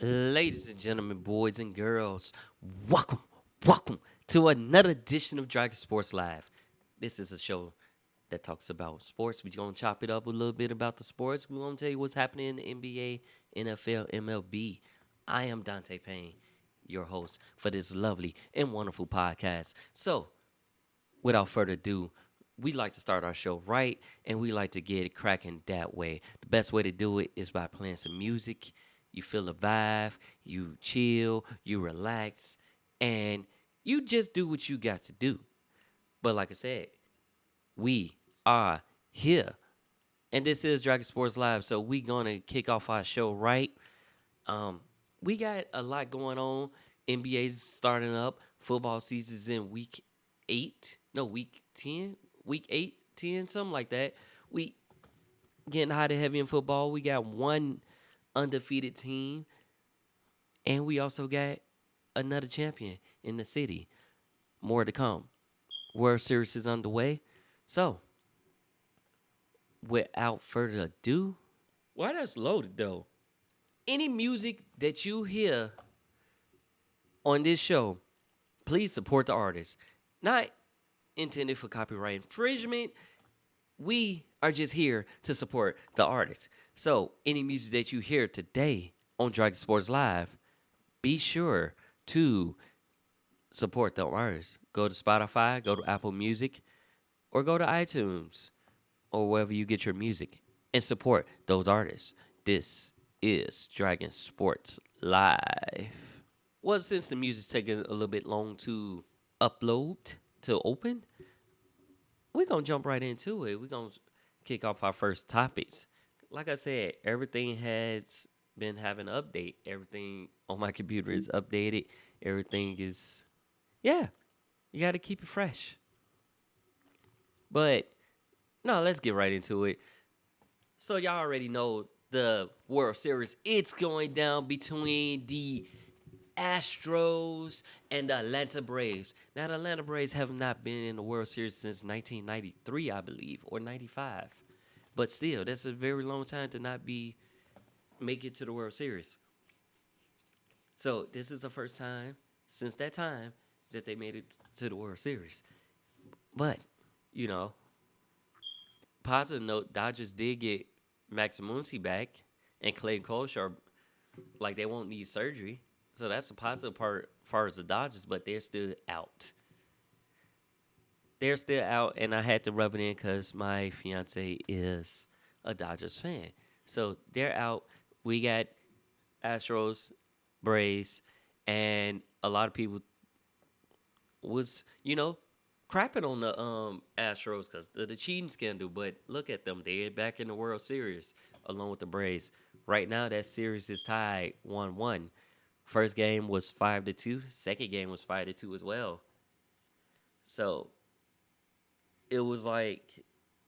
Ladies and gentlemen, boys and girls, welcome to another edition of Dragon Sports Live. This is a show that talks about sports. We're going to chop it up a little bit about the sports. We're going to tell you what's happening in the NBA, NFL, MLB. I am Dante Payne, your host for this lovely and wonderful podcast. So, without further ado, we like to start our show right, and we like to get it cracking that way. The best way to do it is by playing some music. You feel the vibe, you chill, you relax, and you just do what you got to do. But like I said, we are here, and this is Dragon Sports Live, so we gonna kick off our show right. We got a lot going on. NBA's starting up. Football season's in week 10, week 8, 10, something like that. We getting hot and heavy in football. We got one undefeated team, and we also got another champion in the city. More to come. World Series is underway. So, without further ado, why that's loaded though? Any music that you hear on this show, please support the artist. Not intended for copyright infringement. We are just here to support the artist. So, any music that you hear today on Dragon Sports Live, be sure to support the artist. Go to Spotify, go to Apple Music, or go to iTunes, or wherever you get your music, and support those artists. This is Dragon Sports Live. Well, since the music's taking a little bit long to upload, to open, we're going to jump right into it. We're going to kick off our first topics. Like I said, everything has been having an update. Everything on my computer is updated. Everything is, you got to keep it fresh. But, no, let's get right into it. So, y'all already know the World Series. It's going down between the Astros and the Atlanta Braves. Now, the Atlanta Braves have not been in the World Series since 1993, I believe, or 95. But still, that's a very long time to not make it to the World Series. So, this is the first time since that time that they made it to the World Series. But, positive note, Dodgers did get Max Muncy back, and Clayton Kershaw, like, they won't need surgery. So that's a positive part as far as the Dodgers, but they're still out. They're still out, and I had to rub it in because my fiance is a Dodgers fan. So they're out. We got Astros, Braves, and a lot of people was, crapping on the Astros because of the cheating scandal. But look at them. They're back in the World Series along with the Braves. Right now, that series is tied 1-1. First game was 5-2. Second game was 5-2 as well. So it was like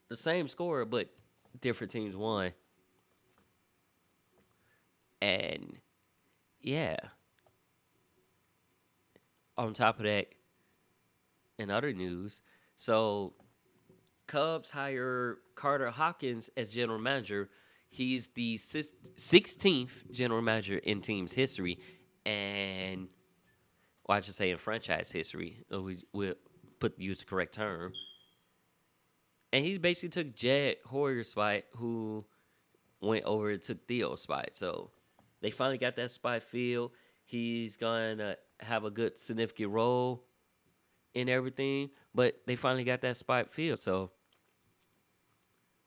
the same score, but different teams won. And on top of that, in other news, so Cubs hire Carter Hawkins as general manager. He's the 16th general manager in team's history. And, I should say in franchise history. We'll use the correct term. And he basically took Jed Hoyer's spot, who went over and took Theo's spot. So they finally got that spot filled. He's going to have a good significant role in everything. But they finally got that spot filled. So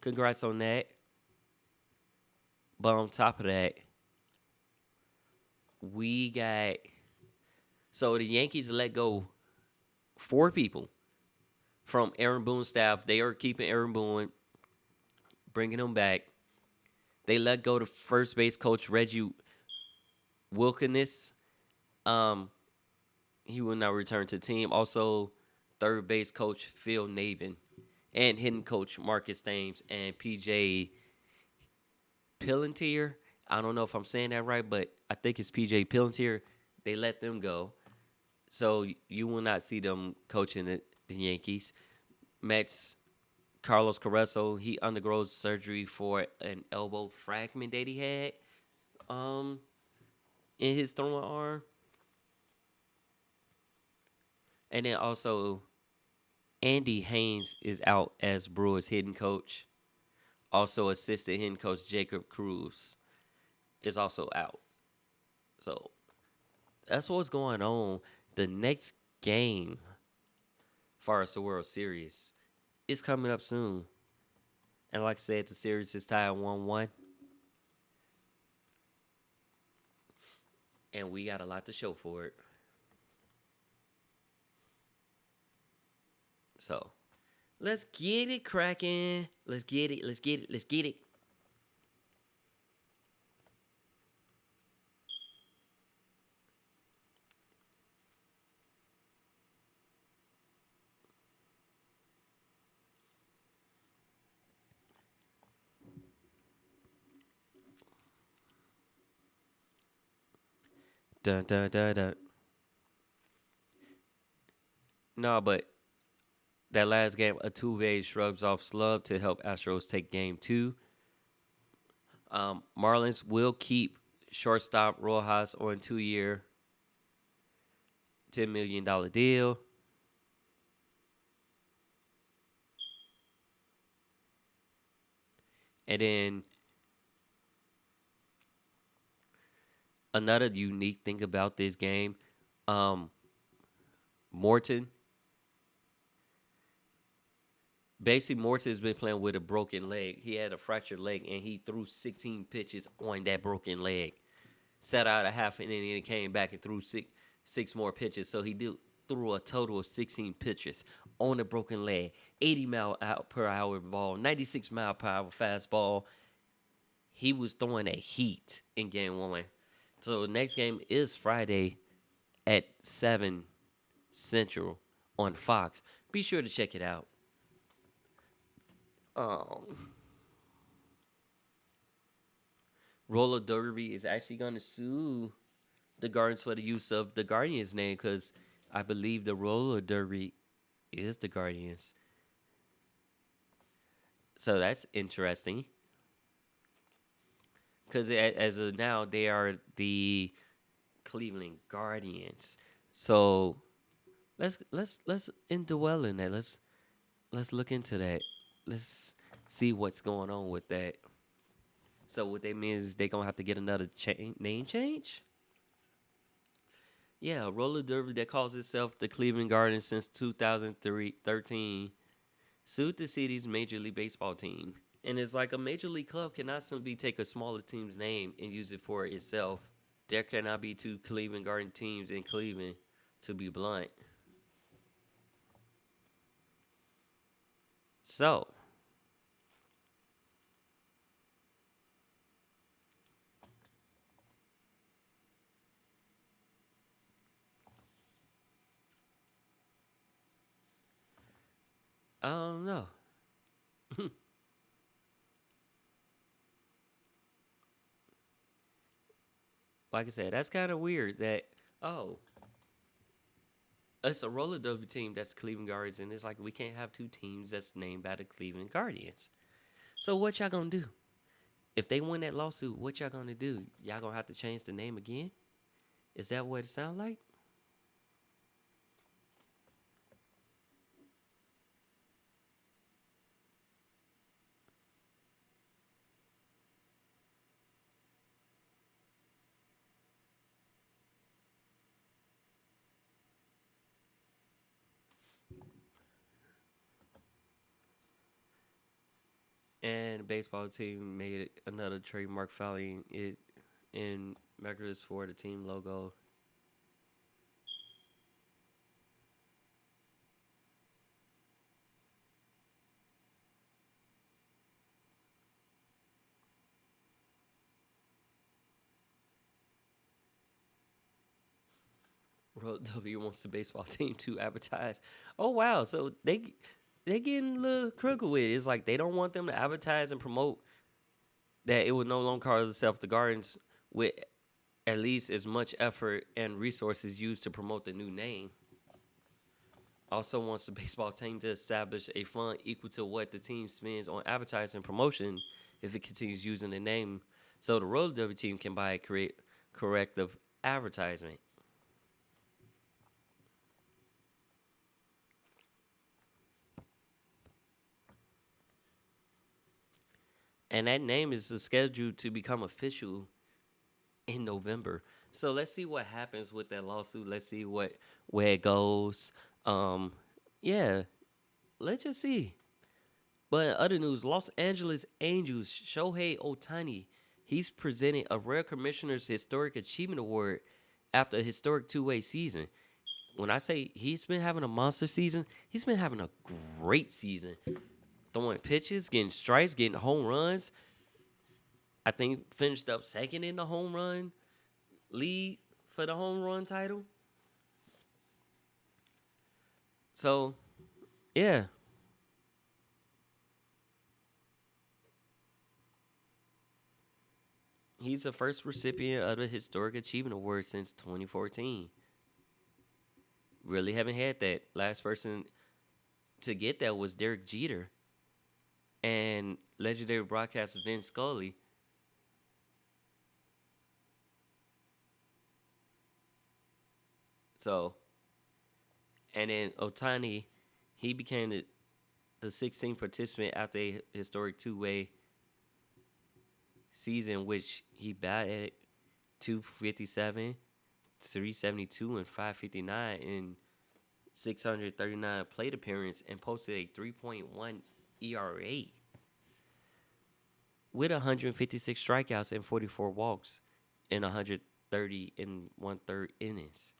congrats on that. But on top of that, we got, so the Yankees let go 4 people from Aaron Boone's staff. They are keeping Aaron Boone, bringing him back. They let go the first base coach, Reggie Wilkins. He will not return to the team. Also, third base coach, Phil Navin. And hitting coach, Marcus Thames. And PJ Pelletier. I don't know if I'm saying that right, but I think it's PJ Pelletier. They let them go. So you will not see them coaching the Yankees. Mets, Carlos Carrasco, he undergoes surgery for an elbow fragment that he had. in his throwing arm. And then also, Andy Haynes is out as Brewers hitting coach. Also, assistant hitting coach Jacob Cruz is also out. So that's what's going on. The next game, far as the World Series, is coming up soon. And like I said, the series is tied 1-1. And we got a lot to show for it. So let's get it cracking. Let's get it. Let's get it. Let's get it. Dun dun dun dun. No, but that last game, Altuve shrugs off slump to help Astros take game 2. Marlins will keep shortstop Rojas on 2-year, $10 million deal. And then another unique thing about this game, Morton. Basically, Morton has been playing with a broken leg. He had a fractured leg, and he threw 16 pitches on that broken leg. Sat out a half inning, and then came back and threw six more pitches. So he threw a total of 16 pitches on a broken leg. 80 mile per hour ball, 96 mile per hour fastball. He was throwing a heat in game 1. So the next game is Friday at 7 Central on Fox. Be sure to check it out. Roller Derby is actually going to sue the Guardians for the use of the Guardians name because I believe the Roller Derby is the Guardians. So that's interesting. Because as of now, they are the Cleveland Guardians. So let's indwell in that. Let's look into that. Let's see what's going on with that. So what that means is they're gonna have to get another name change. Yeah, roller derby that calls itself the Cleveland Guardians since 2013 sued the city's Major League Baseball team. And it's like a Major League club cannot simply take a smaller team's name and use it for itself. There cannot be 2 Cleveland Guardian teams in Cleveland, to be blunt. So, I don't know. Like I said, that's kind of weird that, it's a roller derby team that's Cleveland Guardians, and it's like we can't have 2 teams that's named by the Cleveland Guardians. So what y'all gonna do? If they win that lawsuit, what y'all gonna do? Y'all gonna have to change the name again? Is that what it sounds like? And the baseball team made another trademark filing it in records for the team logo. Road W wants the baseball team to advertise. Oh wow! So they getting a little crooked with it. It's like they don't want them to advertise and promote that it would no longer call itself the Guardians with at least as much effort and resources used to promote the new name. Also wants the baseball team to establish a fund equal to what the team spends on advertising and promotion if it continues using the name. So the roller derby team can buy corrective advertisement. And that name is scheduled to become official in November. So let's see what happens with that lawsuit. Let's see where it goes. Um, yeah, let's just see. But in other news, Los Angeles Angels Shohei Ohtani, he's presented a Rare Commissioner's Historic Achievement Award after a historic two-way season. When I say he's been having a monster season, he's been having a great season. Throwing pitches, getting strikes, getting home runs. I think finished up second in the home run lead for the home run title. So, yeah. He's the first recipient of the Historic Achievement Award since 2014. Really haven't had that. Last person to get that was Derek Jeter and legendary broadcaster Vince Scully. So, and then Ohtani, he became the 16th participant after a historic two-way season, which he batted 257, 372, and 559 in 639 plate appearance and posted a 3.1 ERA with 156 strikeouts and 44 walks in 130 and one-third innings.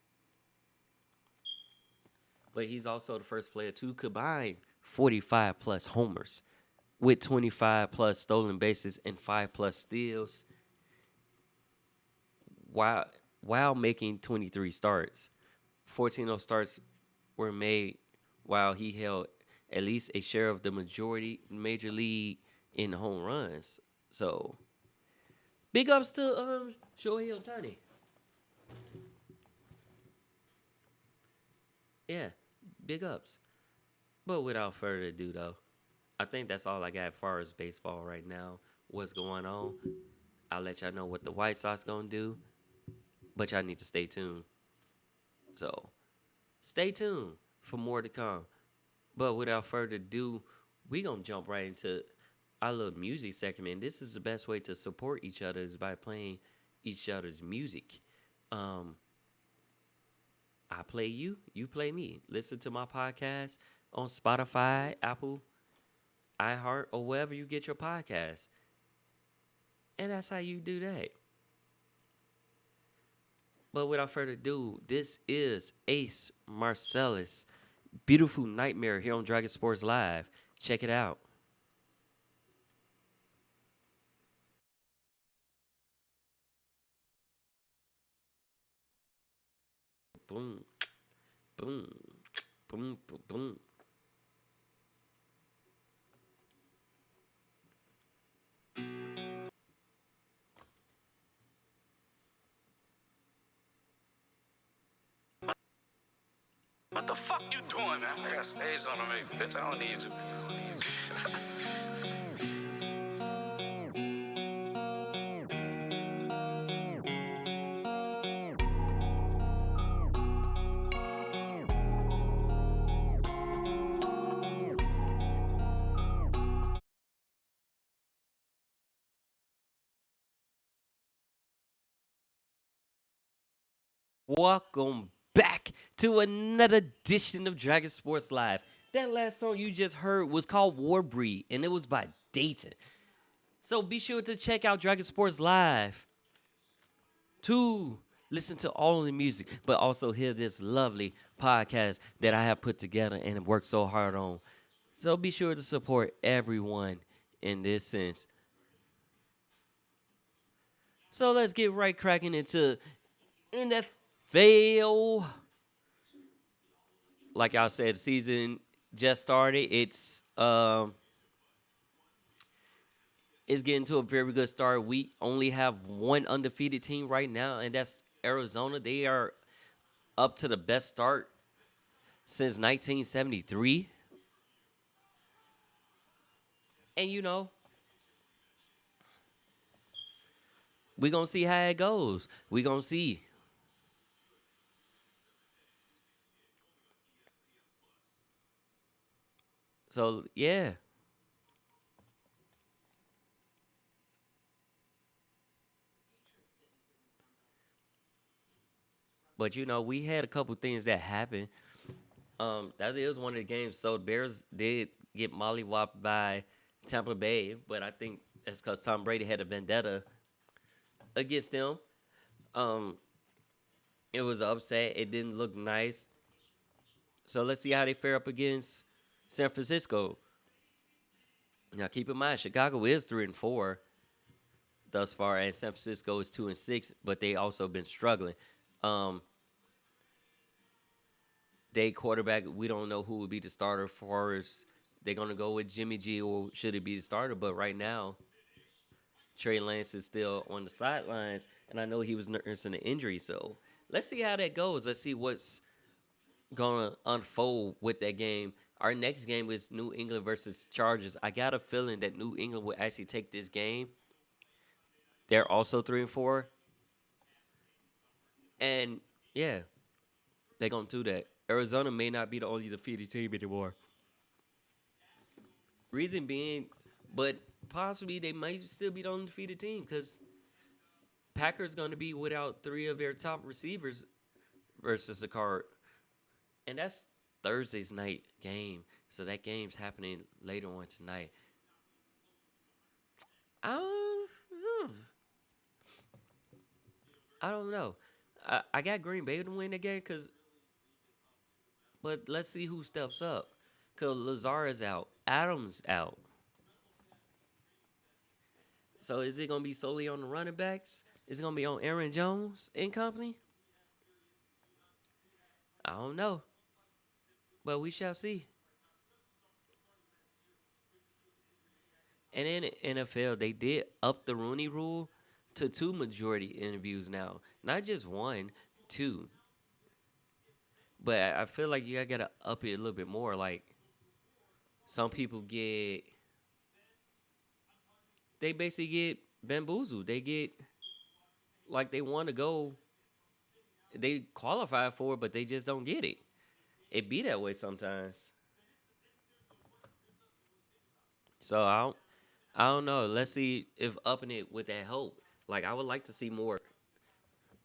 But he's also the first player to combine 45 plus homers with 25 plus stolen bases and 5 plus steals while while making 23 starts. 14 of those starts were made while he held at least a share of the major league in home runs. So big ups to Shohei Ohtani. Yeah, big ups. But without further ado, though, I think that's all I got as far as baseball right now. What's going on? I'll let y'all know what the White Sox gonna do, but y'all need to stay tuned. So stay tuned for more to come. But without further ado, we gonna jump right into our little music segment. This is the best way to support each other is by playing each other's music. I play you, you play me. Listen to my podcast on Spotify, Apple, iHeart, or wherever you get your podcast. And that's how you do that. But without further ado, this is Ace Marcellus. Beautiful Nightmare here on Dragon Sports Live. Check it out. Boom, boom, boom, boom, boom. What the fuck you doing, man? I got stage on me, bitch. I don't need you. Welcome back to another edition of Dragon Sports Live. That last song you just heard was called War Breed, and it was by Dayton. So be sure to check out Dragon Sports Live to listen to all of the music, but also hear this lovely podcast that I have put together and worked so hard on. So be sure to support everyone in this sense. So let's get right cracking into NFL. Like I said, the season just started. It's getting to a very good start. We only have one undefeated team right now, and that's Arizona. They are up to the best start since 1973. And we're gonna see how it goes. We're gonna see. So yeah. But we had a couple things that happened. That it was one of the games. So the Bears did get mollywopped by Tampa Bay, but I think that's because Tom Brady had a vendetta against them. Um, it was an upset. It didn't look nice. So let's see how they fare up against San Francisco. Now keep in mind, Chicago is 3-4 thus far, and San Francisco is 2-6, but they also been struggling. Um, they quarterback, we don't know who would be the starter for us. They're gonna go with Jimmy G, or should it be the starter? But right now, Trey Lance is still on the sidelines, and I know he was nursing an injury. So let's see how that goes. Let's see what's gonna unfold with that game. Our next game is New England versus Chargers. I got a feeling that New England will actually take this game. They're also 3-4, and yeah, they're gonna do that. Arizona may not be the only defeated team anymore. Reason being, but possibly they might still be the undefeated team because Packers going to be without three of their top receivers versus the Card, and that's Thursday's night game. So that game's happening later on tonight. I don't, I don't know. I got Green Bay to win the game but let's see who steps up. Cause Lazar is out, Adams out. So is it gonna be solely on the running backs? Is it gonna be on Aaron Jones and company? I don't know, but we shall see. And in the NFL, they did up the Rooney Rule to two majority interviews now, not just one, two. But I feel like you gotta up it a little bit more. Like some people they basically get bamboozled. They get like they want to go, they qualify for it, but they just don't get it. It be that way sometimes. So I don't know. Let's see if upping it with that hope. Like I would like to see more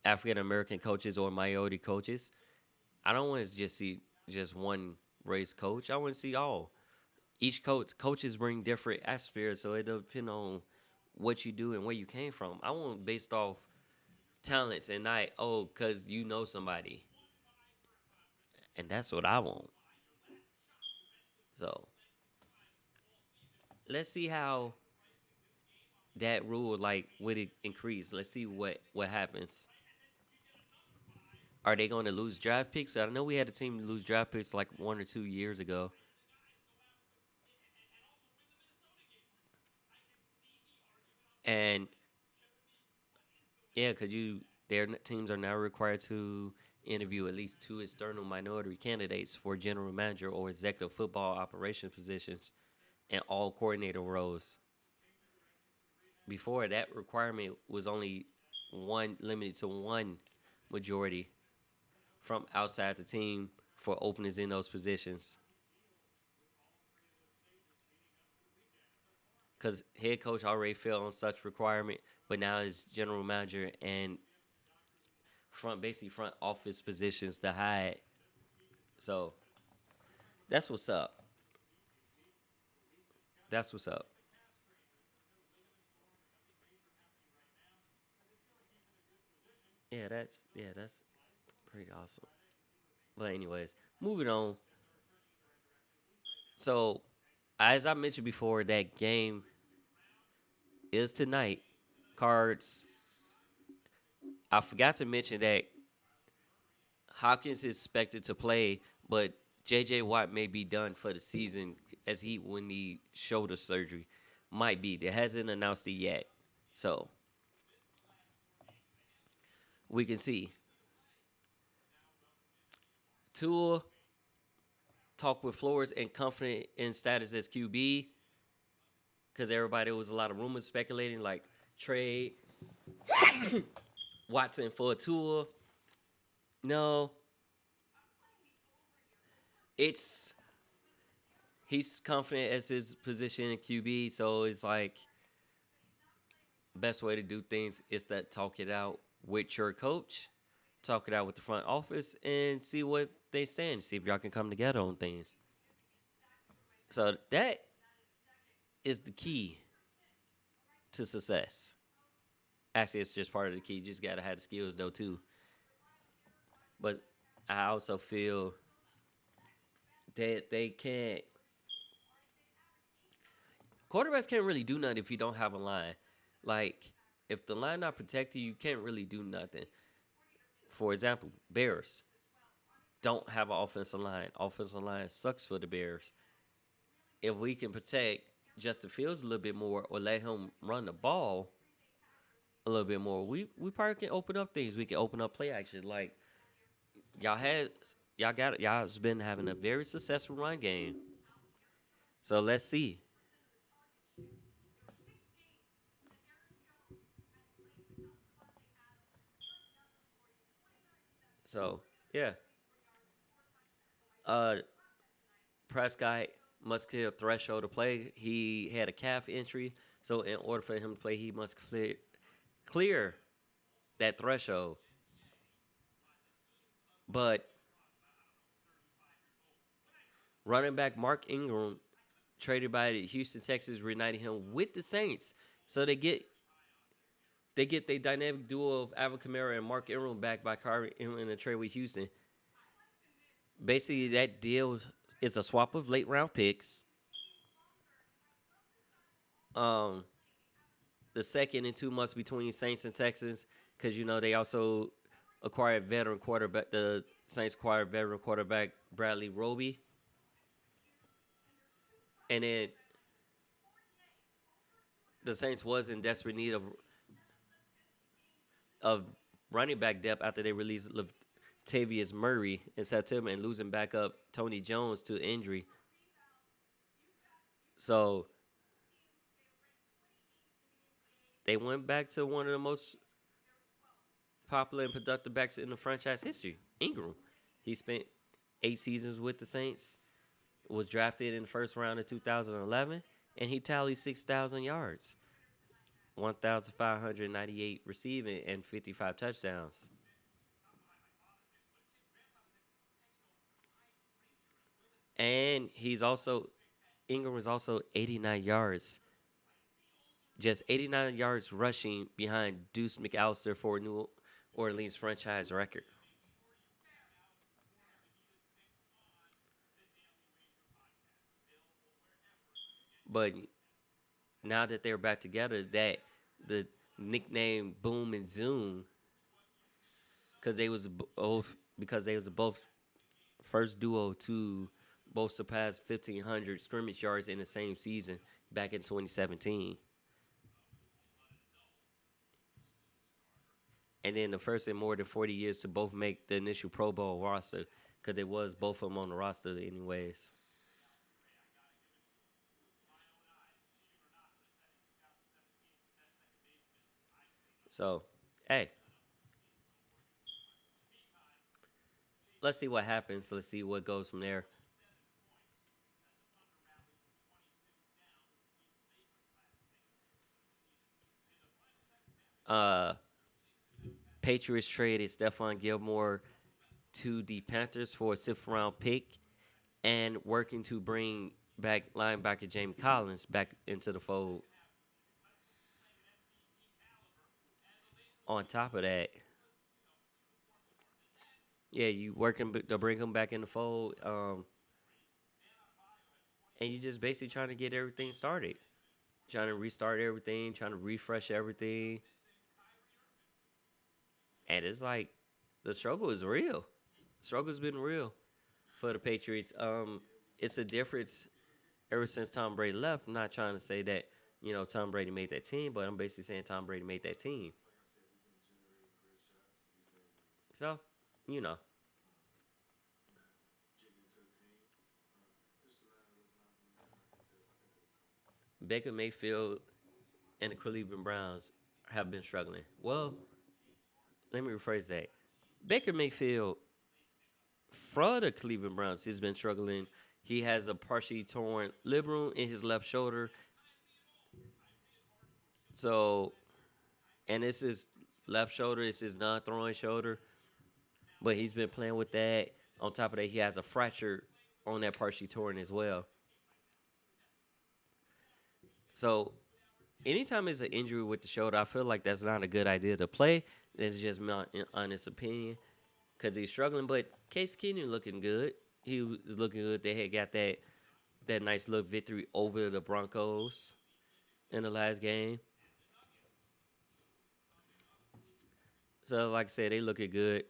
African American coaches or minority coaches. I don't want to just see just one race coach. I want to see all. Each coaches bring different aspects, so it depends on what you do and where you came from. I want based off talents and not cause you know somebody, and that's what I want. So let's see how that rule like would it increase. Let's see what happens. Are they going to lose draft picks? I know we had a team lose draft picks like 1 or 2 years ago. And yeah, because their teams are now required to interview at least two external minority candidates for general manager or executive football operations positions and all coordinator roles. Before that requirement was only one limited to one majority from outside the team for openings in those positions. Because head coach already fell on such requirement, but now it's general manager and basically front office positions to hide. So that's what's up. That's what's up. Yeah, that's pretty awesome. But anyways, moving on. So as I mentioned before, that game is tonight. Cards. I forgot to mention that Hopkins is expected to play, but J.J. Watt may be done for the season as he will need shoulder surgery. Might be. They hasn't announced it yet. So we can see. Tua talked with Flores and confident in status as QB because everybody there was a lot of rumors speculating like trade Watson for a Tua. No, it's he's confident as his position in QB, so it's like best way to do things is to talk it out with your coach, talk it out with the front office, and see what they stand. See if y'all can come together on things. So that is the key to success. Actually, it's just part of the key. You just gotta have the skills though too. But I also feel that they can't. Quarterbacks can't really do nothing if you don't have a line. Like if the line not protected, you can't really do nothing. For example, Bears don't have an offensive line. Offensive line sucks for the Bears. If we can protect Justin Fields a little bit more or let him run the ball a little bit more, we probably can open up things. We can open up play action. Like y'all's been having a very successful run game. So let's see. So yeah. Uh Prescott must clear a threshold to play. He had a calf injury, so in order for him to play, he must clear that threshold. But running back Mark Ingram, traded by the Houston Texans, reunited him with the Saints, so they get their dynamic duo of Alvin Kamara and Mark Ingram back by carving him in a trade with Houston. Basically, that deal is a swap of late round picks. Um, the second in 2 months between Saints and Texans, because they also acquired veteran quarterback. The Saints acquired veteran quarterback Bradley Roby, and then the Saints was in desperate need of running back depth after they released Latavius Murray in September and losing back up Tony Jones to injury. So they went back to one of the most popular and productive backs in the franchise history, Ingram. He spent 8 seasons with the Saints, was drafted in the first round of 2011, and he tallied 6,000 yards, 1,598 receiving, and 55 touchdowns. And Ingram was also 89 yards, just 89 yards rushing behind Deuce McAllister for a New Orleans franchise record. But now that they're back together, that the nickname Boom and Zoom, because they was both first duo to both surpass 1,500 scrimmage yards in the same season back in 2017. And then the first in more than 40 years to both make the initial Pro Bowl roster, because it was both of them on the roster anyways. So, hey, let's see what happens. Let's see what goes from there. Uh, Patriots traded Stephon Gilmore to the Panthers for a 6th-round pick and working to bring back linebacker Jamie Collins back into the fold. On top of that, yeah, you working to bring him back in the fold, and you just basically trying to get everything started, trying to restart everything, trying to refresh everything, and it's like the struggle is real. The struggle's been real for the Patriots. It's a difference ever since Tom Brady left. I'm not trying to say that Tom Brady made that team, but I'm basically saying Tom Brady made that team. So, you know, Baker Mayfield and the Cleveland Browns have been struggling. Well, let me rephrase that. Baker Mayfield for the Cleveland Browns has been struggling He has a partially torn labrum in his left shoulder. So, and this is left shoulder. It's his non-throwing shoulder. But he's been playing with that. On top of that, he has a fracture on that partially torn as well. So, anytime it's an injury with the shoulder, I feel like that's not a good idea to play. That's just my honest opinion. Because he's struggling. But Case Keenum looking good. He was looking good. They had got that nice little victory over the Broncos in the last game. So, like I said, they looking good.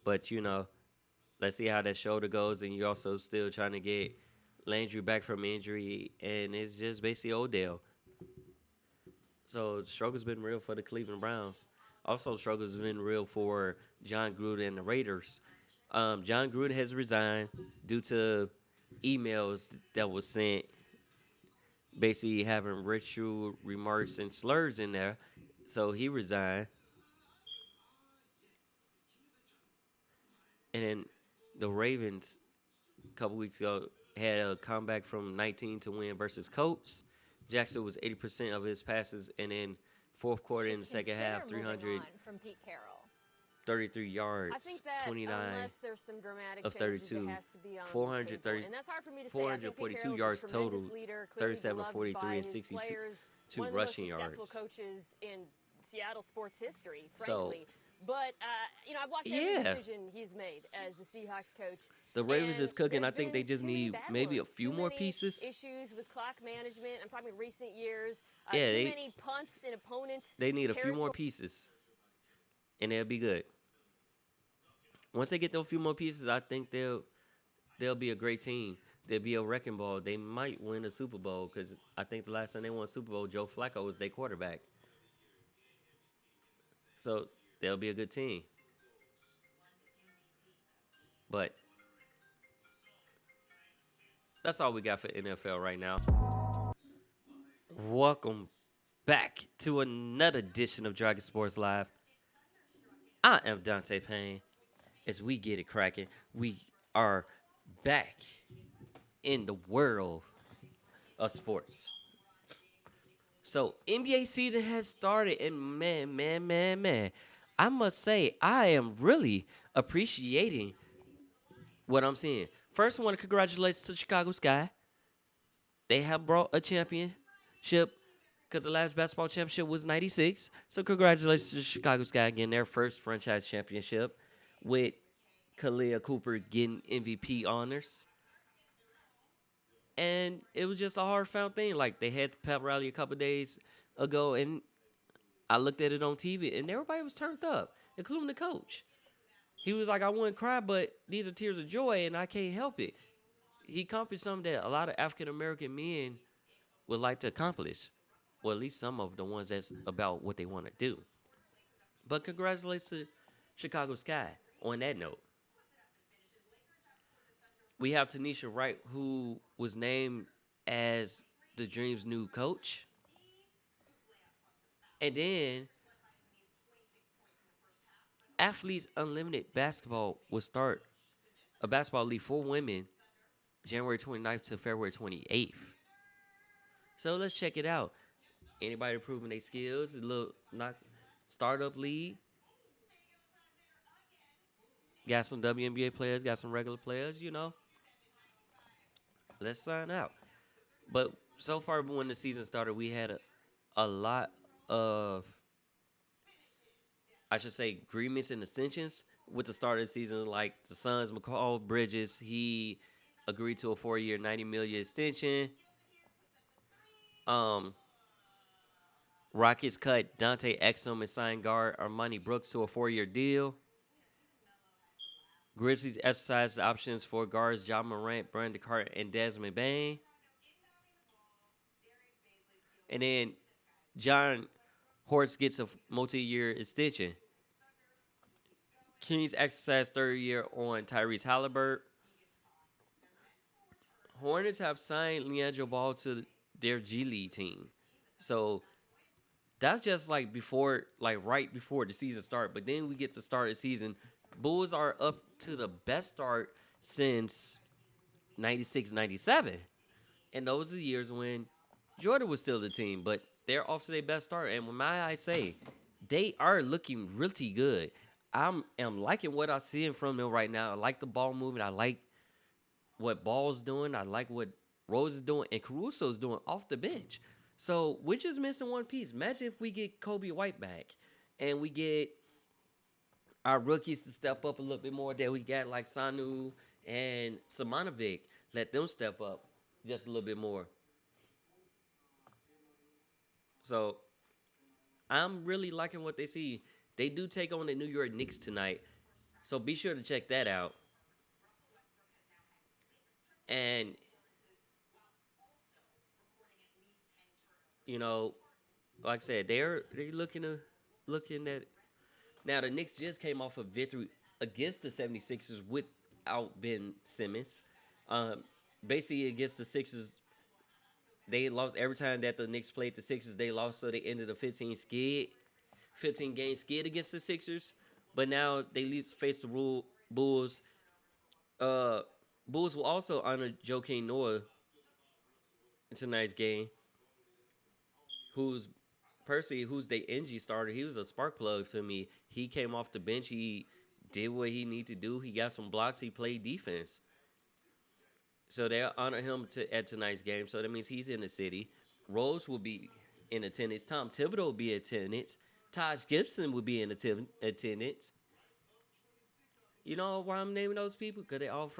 But, let's see how that shoulder goes. And you're also still trying to get Landry back from injury. And it's just basically Odell. So, the struggle's been real for the Cleveland Browns. Also, struggle's been real for John Gruden and the Raiders. John Gruden has resigned due to emails that was sent basically having racial remarks and slurs in there. So he resigned. And then the Ravens, a couple weeks ago, had a comeback from 19 to win versus Colts. Jackson was 80% of his passes, and then fourth quarter in the second half, 333 yards, I think that 29 unless there's some dramatic of changes, 32, it has to be on 430 the table. And that's hard for me to say. 442 yards total, 37 of 43 and 62 one of the rushing most yards. successful coaches in Seattle sports history, So, frankly. But I've watched every decision he's made as the Seahawks coach. The Ravens and is cooking. I there's think they been just too many need bad maybe a ones, few too more many pieces. Issues with clock management. I'm talking recent years. Yeah, too many punts in opponents. They need a few more pieces, and they'll be good. Once they get those few more pieces, I think they'll be a great team. They'll be a wrecking ball. They might win a Super Bowl because I think the last time they won a Super Bowl, Joe Flacco was their quarterback. So they'll be a good team. But that's all we got for NFL right now. Welcome back to another edition of Dragon Sports Live. I am Dante Payne. As we get it cracking, we are back in the world of sports. So NBA season has started, and man, I must say I am really appreciating what I'm seeing. First, I want to congratulate to Chicago Sky. They have brought a championship because the last basketball championship was '96. So congratulations to Chicago Sky getting their first franchise championship with Kalia Cooper getting MVP honors. And it was just a hard-found thing. Like, they had the pep rally a couple days ago, and I looked at it on TV, and everybody was turned up, including the coach. He was like, I wouldn't cry, but these are tears of joy, and I can't help it. He accomplished something that a lot of African-American men would like to accomplish. Well, at least some of the ones that's about what they want to do. But congratulations to Chicago Sky on that note. We have Tanisha Wright, who was named as the Dream's new coach. And then Athletes Unlimited Basketball will start a basketball league for women January 29th to February 28th. So let's check it out. Anybody improving their skills, a little startup league. Got some WNBA players, got some regular players, Let's sign out. But so far, when the season started, we had a lot of, I should say, agreements and extensions with the start of the season. Like the Suns, McCall Bridges, he agreed to a 4-year, $90 million extension. Rockets cut Dante Exum and signed guard Armani Brooks to a 4-year deal. Grizzlies exercised the options for guards John Morant, Brandon Carter, and Desmond Bain. And then John Hortz gets a multi-year extension. Kings exercised third year on Tyrese Halliburton. Hornets have signed Leandro Ball to their G League team. So that's just right before the season started. But then we get to start the season Bulls are up to the best start since 96, 97. And those are the years when Jordan was still the team, but they're off to their best start. And when my eyes say, they are looking really good. I am liking what I'm seeing from them right now. I like the ball movement. I like what Ball's doing. I like what Rose is doing. And Caruso's doing off the bench. So we're just missing one piece. Imagine if we get Kobe White back and we get our rookies to step up a little bit more. That we got like Sanu and Samanovic. Let them step up just a little bit more. So I'm really liking what they see. They do take on the New York Knicks tonight. So be sure to check that out. And, you know, like I said, they're looking at. Now, the Knicks just came off a victory against the 76ers without Ben Simmons. Basically, against the Sixers, they lost every time that the Knicks played the Sixers. They lost, so they ended a 15-game skid against the Sixers. But now they at least face the Bulls. Bulls will also honor Joakim Noah in tonight's game, who's the NG starter. He was a spark plug for me. He came off the bench. He did what he needed to do. He got some blocks. He played defense. So they'll honor him at tonight's game. So that means he's in the city. Rose will be in attendance. Tom Thibodeau will be in attendance. Taj Gibson will be in attendance. You know why I'm naming those people? Because they all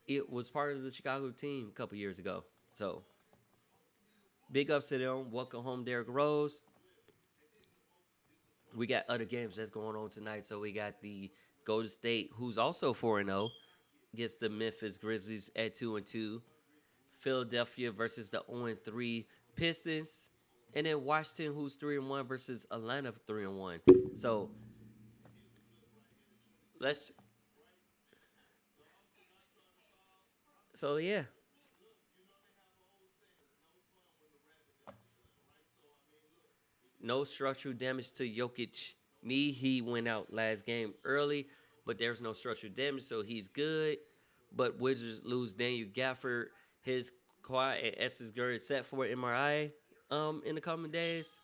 it was part of the Chicago team a couple years ago. So big ups to them. Welcome home, Derrick Rose. We got other games that's going on tonight. So we got the Golden State, who's also 4-0, against the Memphis Grizzlies at 2-2. Philadelphia versus the 0-3 Pistons. And then Washington, who's 3-1 versus Atlanta 3-1. So yeah. No structural damage to Jokic knee. He went out last game early, but there's no structural damage, so he's good. But Wizards lose Daniel Gafford. His quad and Estes Gerd set for MRI in the coming days.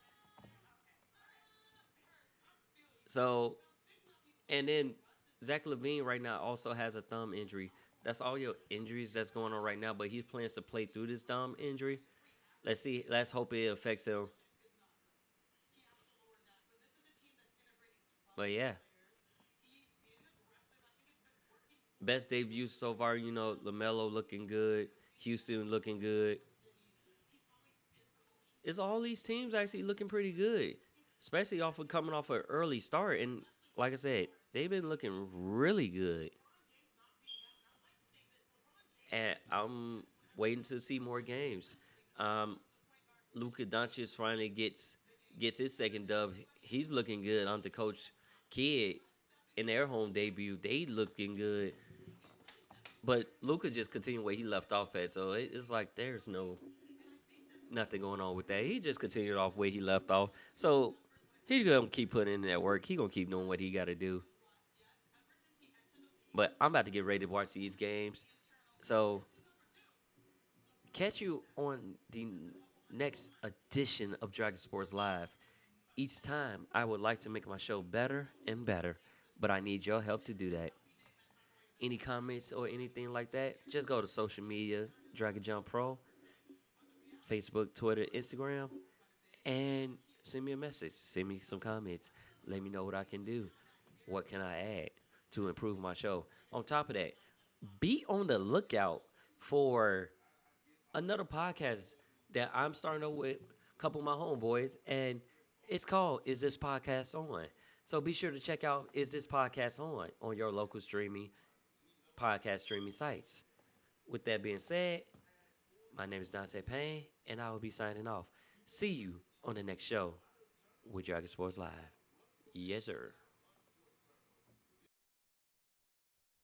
So, and then Zach LaVine right now also has a thumb injury. That's all your injuries that's going on right now, but he plans to play through this thumb injury. Let's see. Let's hope it affects him. But yeah. Best debut so far, LaMelo looking good. Houston looking good. It's all these teams actually looking pretty good. Especially coming off an early start. And like I said, they've been looking really good. And I'm waiting to see more games. Luka Doncic finally gets his second dub. He's looking good. The coach Kid in their home debut. They looking good. But Luka just continued where he left off at. So it's like there's nothing going on with that. He just continued off where he left off. So he's going to keep putting in that work. He's going to keep doing what he got to do. But I'm about to get ready to watch these games. So catch you on the next edition of Dragon Sports Live. Each time, I would like to make my show better and better, but I need your help to do that. Any comments or anything like that, just go to social media, Dragon Jump Pro, Facebook, Twitter, Instagram, and send me a message. Send me some comments. Let me know what I can do. What can I add to improve my show? On top of that, be on the lookout for another podcast that I'm starting up with a couple of my homeboys, and it's called Is This Podcast On? So be sure to check out Is This Podcast on your local podcast streaming sites. With that being said, my name is Dante Payne, and I will be signing off. See you on the next show with Dragon Sports Live. Yes, sir.